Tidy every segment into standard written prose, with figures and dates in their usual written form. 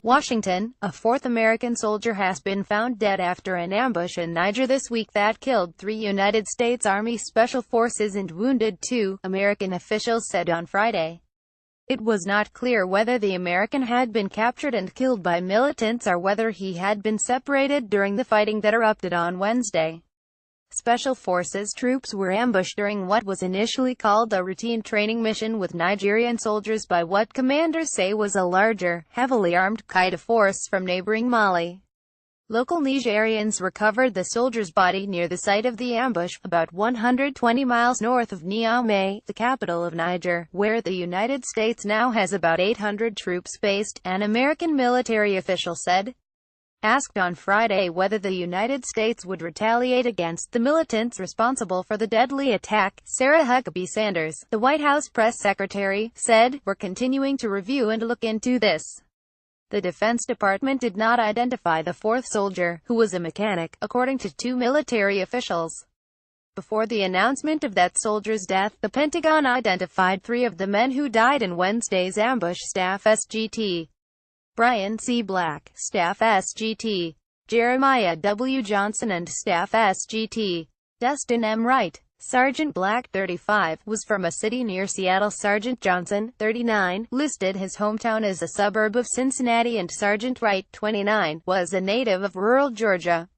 Washington, a fourth American soldier has been found dead after an ambush in Niger this week that killed 3 United States Army Special Forces and wounded 2, American officials said on Friday. It was not clear whether the American had been captured and killed by militants or whether he had been separated during the fighting that erupted on Wednesday. Special Forces troops were ambushed during what was initially called a routine training mission with Nigerian soldiers by what commanders say was a larger, heavily armed Qaeda force from neighboring Mali. Local Nigerians recovered the soldier's body near the site of the ambush, about 120 miles north of Niamey, the capital of Niger, where the United States now has about 800 troops based, an American military official said. Asked on Friday whether the United States would retaliate against the militants responsible for the deadly attack, Sarah Huckabee Sanders, the White House press secretary, said, "We're continuing to review and look into this." The Defense Department did not identify the fourth soldier, who was a mechanic, according to 2 military officials. Before the announcement of that soldier's death, the Pentagon identified 3 of the men who died in Wednesday's ambush: Staff SGT Brian C. Black, Staff SGT Jeremiah W. Johnson, and Staff SGT Dustin M. Wright. Sergeant Black, 35, was from a city near Seattle. Sergeant Johnson, 39, listed his hometown as a suburb of Cincinnati, and Sergeant Wright, 29, was a native of rural Georgia.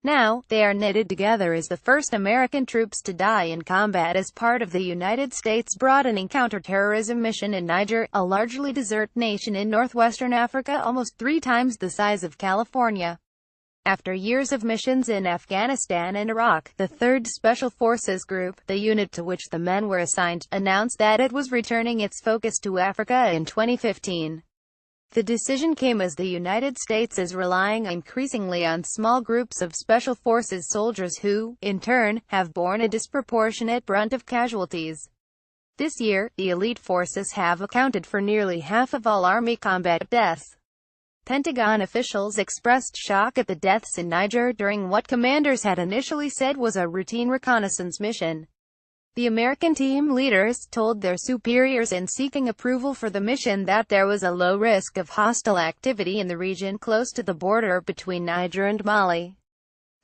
Now, they are knitted together as the first American troops to die in combat as part of the United States broadening counterterrorism mission in Niger, a largely desert nation in northwestern Africa, almost 3 times the size of California. After years of missions in Afghanistan and Iraq, the 3rd Special Forces Group, the unit to which the men were assigned, announced that it was returning its focus to Africa in 2015. The decision came as the United States is relying increasingly on small groups of Special Forces soldiers who, in turn, have borne a disproportionate brunt of casualties. This year, the elite forces have accounted for nearly half of all Army combat deaths. Pentagon officials expressed shock at the deaths in Niger during what commanders had initially said was a routine reconnaissance mission. The American team leaders told their superiors in seeking approval for the mission that there was a low risk of hostile activity in the region close to the border between Niger and Mali.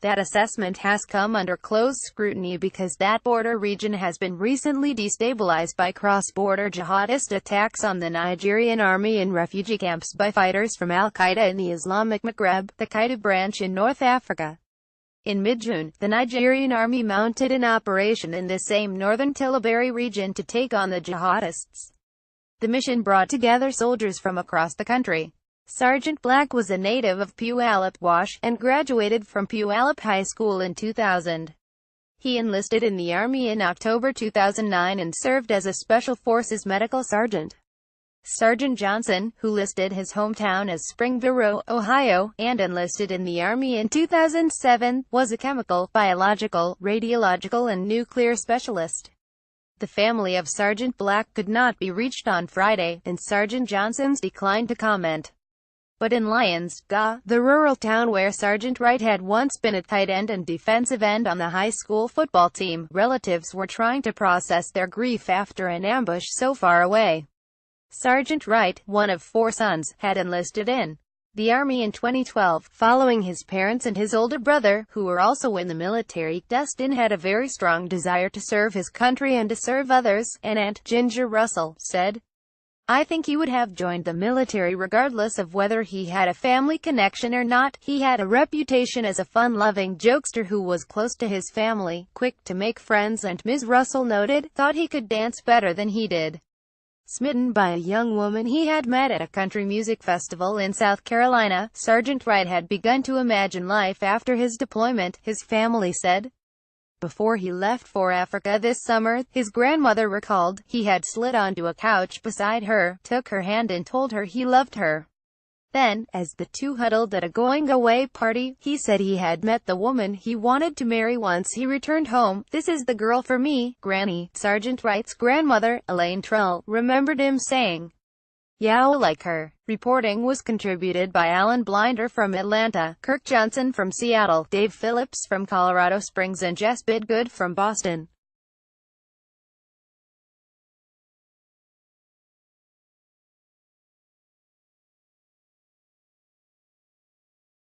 That assessment has come under close scrutiny because that border region has been recently destabilized by cross-border jihadist attacks on the Nigerian army and refugee camps by fighters from al-Qaeda in the Islamic Maghreb, the Qaeda branch in North Africa. In mid-June, the Nigerian army mounted an operation in the same northern Tillaberi region to take on the jihadists. The mission brought together soldiers from across the country. Sergeant Black was a native of Puyallup, Wash, and graduated from Puyallup High School in 2000. He enlisted in the Army in October 2009 and served as a Special Forces medical sergeant. Sergeant Johnson, who listed his hometown as Springboro, Ohio, and enlisted in the Army in 2007, was a chemical, biological, radiological and nuclear specialist. The family of Sergeant Black could not be reached on Friday, and Sergeant Johnson's declined to comment. But in Lyons, GA, the rural town where Sergeant Wright had once been a tight end and defensive end on the high school football team, relatives were trying to process their grief after an ambush so far away. Sergeant Wright, one of 4 sons, had enlisted in the Army in 2012, following his parents and his older brother, who were also in the military. Dustin had a very strong desire to serve his country and to serve others, and Aunt Ginger Russell said, "I think he would have joined the military regardless of whether he had a family connection or not. He had a reputation as a fun-loving jokester who was close to his family, quick to make friends, and Ms. Russell noted, thought he could dance better than he did." Smitten by a young woman he had met at a country music festival in South Carolina, Sergeant Wright had begun to imagine life after his deployment, his family said. Before he left for Africa this summer, his grandmother recalled, he had slid onto a couch beside her, took her hand and told her he loved her. Then, as the two huddled at a going-away party, he said he had met the woman he wanted to marry once he returned home. "This is the girl for me, Granny." Sergeant Wright's grandmother, Elaine Trull, remembered him saying, "Yeah, I like her." Reporting was contributed by Alan Blinder from Atlanta, Kirk Johnson from Seattle, Dave Phillips from Colorado Springs, and Jess Bidgood from Boston.